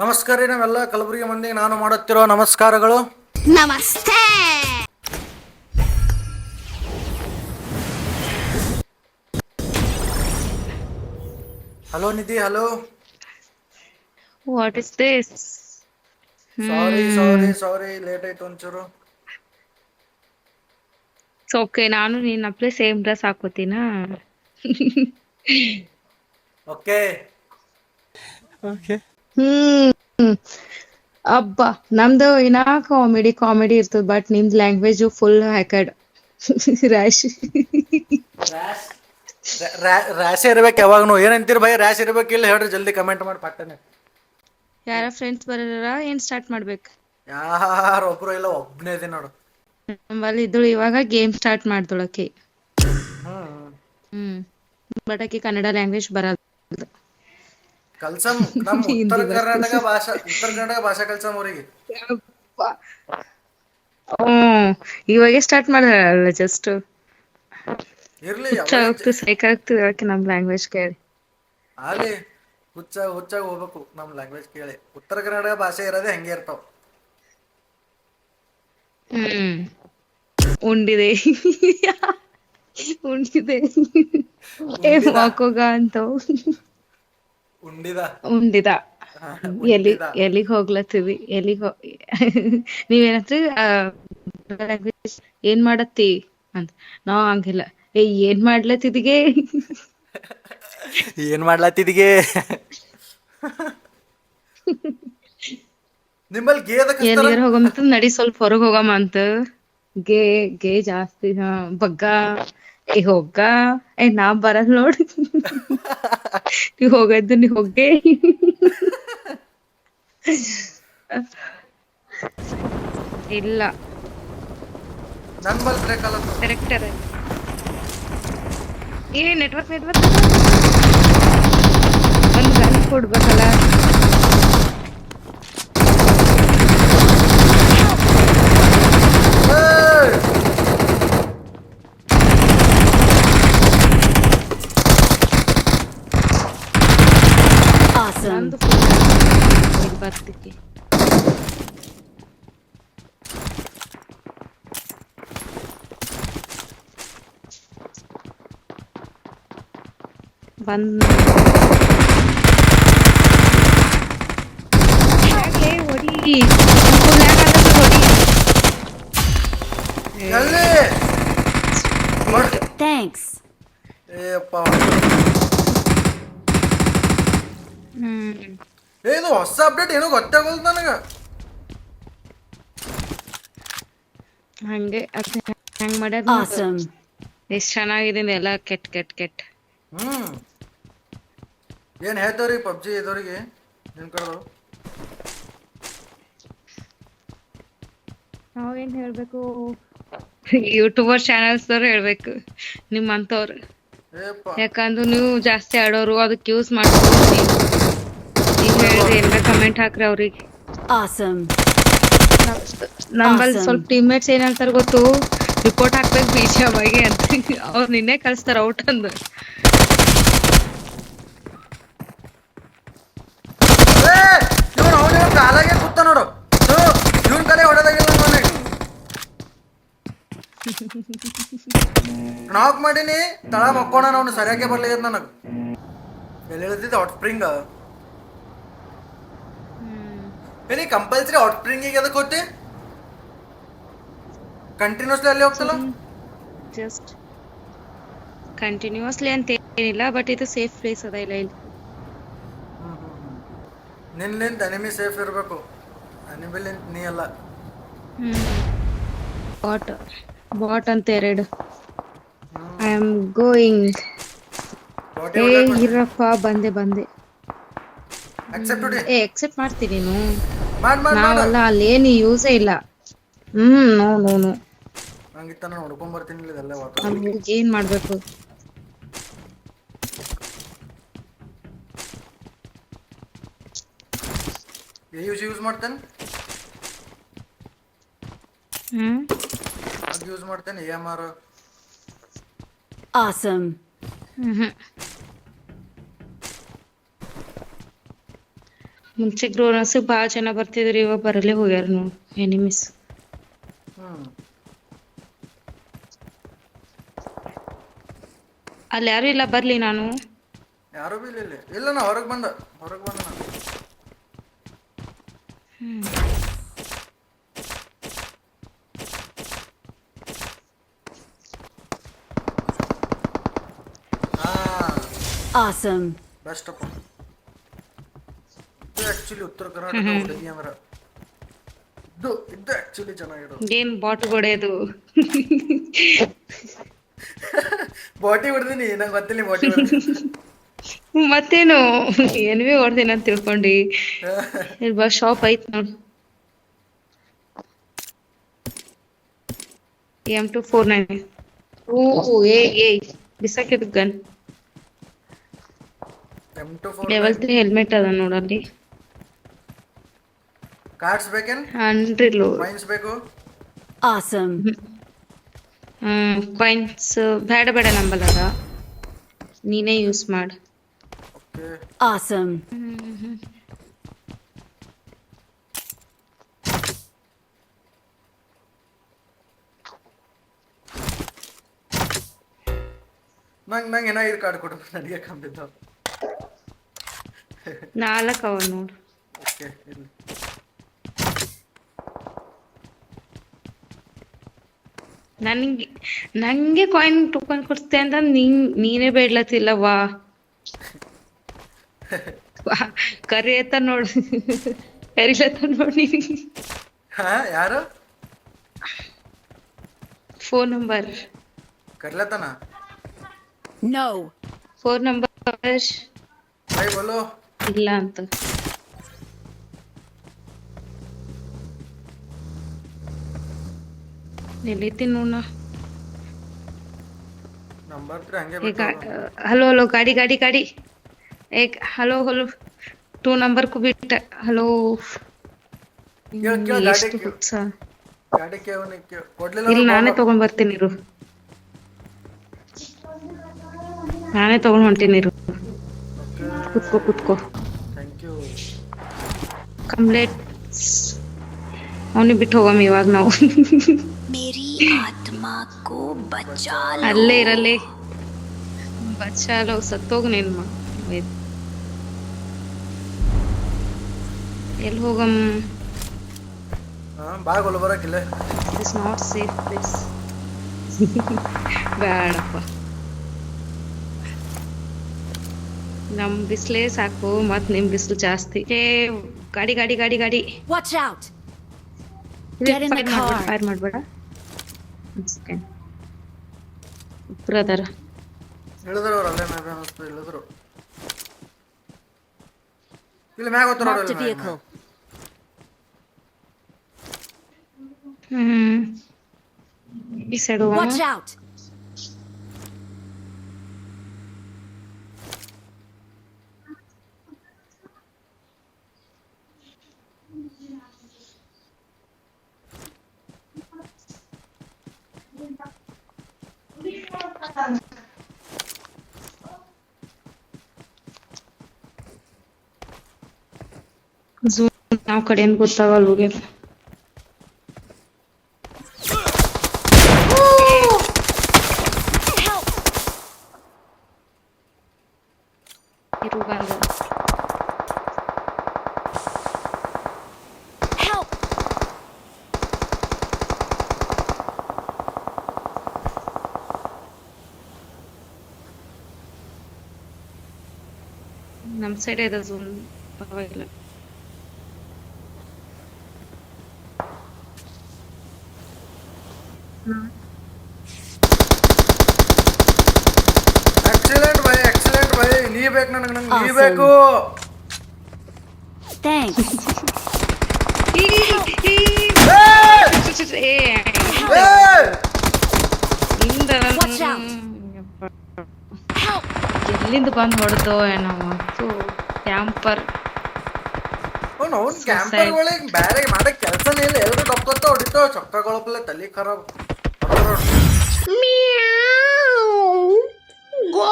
ನಮಸ್ಕಾರ ರೀ ನಾವೆಲ್ಲ ಕಲಬುರಗಿ ಮಂದಿಗೆ ನಾನು ಮಾಡುತ್ತಿರೋ ನಮಸ್ಕಾರಗಳು. ನಮಸ್ತೆ. Hello Nidhi, hello. What is this? Sorry sorry sorry, late ಆಯ್ತು ಒಂಚೂರು. ಓಕೆ, ನಾನು ನಿನ್ನ ಅಪ್ಲೆ ಸೇಮ್ ಡ್ರೆಸ್ ಹಾಕೋತೀನ. ಓಕೆ. ಹ್ಮ್ ಅಬ್ಬಾ, ನಮ್ದು ಇನ್ನ ಕಾಮಿಡಿ ಇರ್ತದ, ಬಟ್ ನಿಮ್ದು ಲ್ಯಾಂಗ್ವೇಜ್ ಫುಲ್ ಹ್ಯಾಕಡ್. ರ್ಯಾಶ್. ರ್ಯಾಶ್ ಇರ್ಬೇಕು ಯಾವಾಗನು. ಏನಂತೀರಿ ಭಯ? ರ್ಯಾಶ್ ಇರ್ಬೇಕಿಲ್ಲ ಹೇಳ್ರಿ, ಜಲ್ದಿ ಕಮೆಂಟ್ ಮಾಡಿ ಪಟ್ಟನೆ. ಯಾರ ಫ್ರೆಂಡ್ಸ್ ಬರೋರ ಏನ್ ಸ್ಟಾರ್ಟ್ ಮಾಡ್ಬೇಕು? ಯಾರೊಬ್ರು ಇಲ್ಲ, ಒಬ್ನೇ ಇದೀನಿ ನೋಡು. ನಮ್ಮಲ್ಲಿ ಇದ್ದಳು ಇವಾಗ ಗೇಮ್ ಸ್ಟಾರ್ಟ್ ಮಾಡ್ದೊಳಕಿ. ಹ್ಮ್ ಬಟ್ ಆಕಿ ಕನ್ನಡ ಲ್ಯಾಂಗ್ವೇಜ್ ಬರಲ್ಲ. ಕಲ್ಸಂ ನಮ್ ಉತ್ತರ ಹಿಂದಿ ಕರ್ನಾಟಕ ಬರ್ತದೆ. ಭಾಷಾ ಕಲ್ಸಂ ಅವ್ರಿಗೆ. ಇವಾಗೆ ಸ್ಟಾರ್ಟ್ ಮಾಡಲ್ಲ, ಜಸ್ಟ್ ಇರ್ಲಿ, ಹುಚ್ಚ ಅವಾಗ ಹೋಗ್ತು, ಸೈಕಾಗ್ತದೆ ಯಾಕೆ ನಮ್ ಲ್ಯಾಂಗ್ವೇಜ್ ಕೇಳಿ. ಅಲ್ಲಿ ಹುಚ್ಚಾಗಿ ಹೋಗ್ಬೇಕು ನಮ್ ಲ್ಯಾಂಗ್ವೇಜ್ ಕೇಳಿ. ಉತ್ತರ ಕನ್ನಡ ಭಾಷೆ ಇರೋದೇ ಹಂಗೆ ಇರ್ತಾವ. ಉಂಡಿದೆ. ಉಂಡಿದೆ. ಉಂಡಿದ ವಾಕೋಗ ಅಂತವ್. ಉಂಡಿದ ಉಂಡಿದ. ಉಂಡಿದ. ಎಲ್ಲಿಗ್ ಹೋಗ್ಲತ್ತೀವಿ? ನೀವೇನತ್ರಿ ಏನ್ ಮಾಡತ್ತಿ ಅಂತ. ನಾವ್ ಹಂಗಿಲ್ಲ, ಏನ್ ಮಾಡ್ಲತ್ತಿದಿಗೆ. ಏನ್ ಮಾಡ್ಲಾತಿದಿಗೆ. ನಿಮ್ಮಲ್ಲಿ ಗೇದ ಕಸ್ತಾರ. ಎಲ್ಲಿಗಾರ ಹೋಗಂತ ನಡಿ, ಸ್ವಲ್ಪ ಹೊರಗ್ ಹೋಗಮ್ಮ ಅಂತ. ಗೇ ಗೇ ಜಾಸ್ತಿ. ಬಗ್ಗ ಹೋಗ. ನಾ ಬರಲ್ ನೋಡ್. ನೀವ್ ಹೋಗದ್ದು ನೀ ಹೋಗ್ಗೆ. ಇಲ್ಲ, ನನ್ ಬಲ್ ಬ್ರೇಕ್ ಅಲ್ಲ. ಕರೆಕ್ಟರ್. ನೆಟ್ವರ್ಕ್ ಒಂದ್ ಗನ್ ಕೊಡ್ಬೇಕಲ್ಲ. ನಂದು ಬರ್ತಿಕ್ಕೆ ಬಂದ್ ಹೊಡಿ. ಎಲ್ಲಿ? ಥ್ಯಾಂಕ್ಸ್. ಏಪ್ಪ, ಇದು ಹೊಸ ಅಪ್ಡೇಟ್ ಏನೋ ಗೊತ್ತಾಗಲ್ದು ನನಗ. ಹಂಗೆ ಹಂಗ್ ಮಾಡ್ಯಾರ. Awesome. ಎಷ್ಟ್ ಚೆನ್ನಾಗಿದೆ ಎಲ್ಲ. ಕೆಟ್ ಏನ್ ಹೇಳ್ತಾವ್ರಿ ಪಬ್ಜಿ ಇದ್ದವ್ರಿಗೆ ನಿನ್ ಕಡೆದವ್ರು? ನಾವೇನ್ ಹೇಳ್ಬೇಕು? ಯೂಟ್ಯೂಬರ್ ಚಾನಲ್ಸ್ ದವ್ರು ಹೇಳ್ಬೇಕು, ನಿಮ್ಮಂತವ್ರು. ಏಪ್ಪ, ಯಾಕಂದ್ರೆ ನೀವು ಜಾಸ್ತಿ ಆಡೋರು, ಅದಕ್ಕೆ ಯೂಸ್ ಮಾಡ್ಬೋದು. ನೀವ್ ಹೇಳಿದ್ರೆ ಏನಾರ ಕಮೆಂಟ್ ಹಾಕ್ರಿ ಅವ್ರಿಗೆ. Awesome. ನಮ್ಮಲ್ಲಿ Awesome. ಸ್ವಲ್ಪ ಟೀಮ್ಮೇಟ್ಸ್ ಏನ್ ಹೇಳ್ತಾರ ಗೊತ್ತು? ರಿಪೋರ್ಟ್ ಹಾಕ್ಬೇಕು BGMI ಅಂತ. ಅವ್ರು ನಿನ್ನೆ ಕಳ್ಸ್ತಾರ ಔಟ್ ಅಂದು. ಇವನು ಅವನ ಕಾಲಾಗೆ ಕೂತ ನೋಡು. ಇವನ್ ಕಲೆ ಹೊಡೆದಾಗಿಲ್ಲ ನನಗೆ. ನಾಕ್ ಮಾಡೀನಿ, ತಳ ಮಕ್ಕೋಣ. ಅವ್ನು ಸರಿಯಾಗೆ ಬರ್ಲಿಲ್ಲ ನನಗೆ. ಎಲ್ಲಿ ಹೇಳ್ತಿದ್ದೆ? Out spring. ಎಲ್ಲಿ ಕಂಪಲ್ಸರಿ ಔಟ್ ಸ್ಪ್ರಿಂಗಿಗೆ ಅದಕ್ಕೆ ಹೋಗ್ತಿ? ಕಂಟಿನ್ಯೂಸ್ಲಿ ಅಲ್ಲಿ ಹೋಗ್ತಲ್ಲ? ಜಸ್ಟ್ ಕಂಟಿನ್ಯೂಸ್ಲಿ ಅಂತ ಏನಿಲ್ಲ, ಬಟ್ ಇದು ಸೇಫ್ ಪ್ಲೇಸ್ ಅದ. ಇಲ್ಲ ಇಲ್ಲಿ ನಿನ್ನಿಂದ ಎನಿಮಿ ಸೇಫ್ ಇರಬೇಕು, ಎನಿಮಿಲಿಂದ ನೀ ಅಲ್ಲ. ಬಾಟ್ ಅಂತ ಎರಡು. I am going. ಇರಪ್ಪ, ಬಂದೆ. ಎಕ್ಸೆಪ್ಟ್ ಮಾಡ್ತೀನಿ ನೀನು. ನಾವಲ್ಲ, ಅಲ್ಲೇನು ಯೂಸೇ ಇಲ್ಲ. ನೋ. ಹಂಗಿತ್ತ ನಾನು ನೋಡ್ಕೊಂಡ್ ಬರ್ತೀನಿ ಇದೆಲ್ಲ. ಅಲ್ಲಿ ಹೋಗಿ ಏನ್ ಮಾಡ್ಬೇಕು? ಯೂಸ್ ಮಾಡ್ತೇನೆ. ಅದು ಯೂಸ್ ಮಾಡ್ತೇನೆ. AMR. Awesome. ಮುಂಚೆ ಗ್ರೋನರ್ಸ್ ಭಾಳ ಜನ ಬರ್ತಿದ್ರು, ಇವಾಗ ಬರಲೇ ಹೋಗ್ಯಾರ ನೋಡು ಎನಿಮೀಸ್. ಹ್ಮ್ ಅಲ್ಲಿ ಯಾರು ಇಲ್ಲ, ಬರ್ಲಿ ನಾನು. ಯಾರು ಬಿ ಇಲ್ಲ ಇಲ್ಲಿ. ಇಲ್ಲ ನಾ ಹೊರಗೆ ಬಂದ ನಾನು. ಹಾ Awesome. ಬೆಸ್ಟ್ ಅಪ್ಪ. ಇದು ಆಕ್ಚುಲಿ ಉತ್ತರ ಕರ್ನಾಟಕ ಹುಡುಗಿ ಅಂದ್ರ ಇದು ಆಕ್ಚುಲಿ ಚೆನ್ನಾಗಿರೋದು. ಏನ್ ಬಾಟ್ ಹೊಡೆಯೋದು? ಬಾಟಿ ಹೊಡ್ದೀನಿ, ನಂಗೆ ಗೊತ್ತಿಲ್ಲ ಬಾಟಿ ಹೊಡ್ದೀನಿ. ಮತ್ತೇನು ಏನ್ವಿ ಹೊಡ್ದೇನ ಅಂತ ತಿಳ್ಕೊಂಡಿ. ಇಲ್ಲಿ ಬಾ ಶಾಪ್ ಐತ್ ನೋಡು. M249. ಓ ಏ ಬಿಸಾಕಿದ ಗನ್. M249 ಲೆವೆಲ್ 3 ಹೆಲ್ಮೆಟ್ ಅದ ನೋಡಲ್ಲಿ. ಕಾರ್ಡ್ಸ್ ಬೇಕೇನ್? 100 ಲೋ. ಕಾಯಿನ್ಸ್ ಬೇಕು? Awesome. ಕಾಯಿನ್ಸ್ ಬೇಡ ನಂಬಲ್ಲದ, ನೀನೇ ಯೂಸ್ ಮಾಡು. Okay Awesome. ನಂಗೆ ಏನೋ 5 ಕಾರ್ಡ್ ಕೊಡು, ನನಗೆ ಕಂಬಿದ್ದು. 4 ಅವ ನೋಡು. ಓಕೆ ಇರ್ಲಿ. ನಂಗೆ ಕಾಯಿನ್ ಟೋಕನ್ ಕೊಡ್ತೆ ಅಂತ ನೀನೇ ಬೇಡ್ಲತ್ತಿಲ್ಲವಾ? ಕರಿಯತ್ತ ನೋಡು, ಕರಿಲತ್ತ ನೋಡಿ. ಹಾ ಯಾರು? ಫೋನ್ ನಂಬರ್ ಕರ್ಲತನ? No. ಫೋನ್ ನಂಬರ್ ಬೈ ಬೋಲೋ. ಇಲ್ಲ ಅಂತ. ಎಲ್ಲಿತ್ತಿ ನೋಡ. ನಂಬರ್ 3 ಹಂಗೆ ಬಿಟ್ಟು ಹಲೋ ಗಾಡಿ. ಹಲೋ 2 ನಂಬರ್ ಕು ಬಿಟ್ಟ. ಹಲೋ ಕೇಳು ಎಷ್ಟು ಹುಚ್ಚ. ಗಾಡಿ ಕೊಡ್ಲಿಲ್ಲ ಇಲ್ಲಿ ನಾನೇ ತಗೊಂಡ್ ಬರ್ತೀನಿ ಇರು. ನಾನೇ ತಗೊಂಡ್ ಹೊಂಟೀನಿ ಇರು. ಕುತ್ಕೋ. Thank you. ಕಂಪ್ಲೇಟ್ ಅವನಿಗೆ ಬಿಟ್ಟು ಹೋಗಮ್ಮ ಇವಾಗ ನಾವು. मेरी आत्मा को बचा लो. ಅಲ್ಲೇ ಇರಲಿ, ಬಚ್ಚಾಲೋ ಸತ್ತೋಗ ನೀನ್. ಎಲ್ಲಿ ಹೋಗಮ್? ಬಾ ಗುಲ್ಬರ್ಗಿಲ್ಲ. It's not safe place. ಬೇಡಪ್ಪ, ನಮ್ ಬಿಸ್ಲೇ ಸಾಕು, ಮತ್ ನಿಮ್ ಬಿಸ್ಲು ಜಾಸ್ತಿ. ಗಾಡಿ. Watch out. Get in the car. Fire ಮಾಡ್ಬೇಡ. ಬ್ರದರ್ ಇಳಿದ್ರು ಅವ್ರು ಅಲ್ಲೇ ಮ್ಯಾಗ ಅನಿಸ್ತು. ಇಳಿದ್ರು ಇಲ್ಲಿ ಮ್ಯಾಗ ಹೋಗ್ತಾರ Marked a vehicle. ಈ ಸೈಡ್ Watch out. ನಾವ್ ಕಡೆಯಿಂದ ಗೊತ್ತಾಗಲ್ಲ ಹೋಗ್ಯ. ಇರು ಬಂದ. Help. ನಮ್ ಸೈಡ್ ಇದೆ ಝೋನ್, ಪರವಾಗಿಲ್ಲ. Excellent by. ನೀ ಬೇಕು ನನಗೆ ನೀ Awesome. ಬೇಕು. Thanks. Watch out. ಎಲ್ಲಿಂದ ಬಂದ್ ಹೊಡೆದೋ ಏನೋ. ಕ್ಯಾಂಪರ್ ಅವ್ನು ಕ್ಯಾಂಪರ್ ಒಳಗೆ ಬೇರೆ ಮಾಡಕ್ ಕೆಲಸನೇ ಇಲ್ಲ. ಎಲ್ರು ಡೊಕ್ಕೊತ್ತ ಹೊಡಿತಾವ ಚೊಕ್ಕಗಳಪ್ಪಲೆ ತಲೆ ಖರಾಬ್. Meow. Go.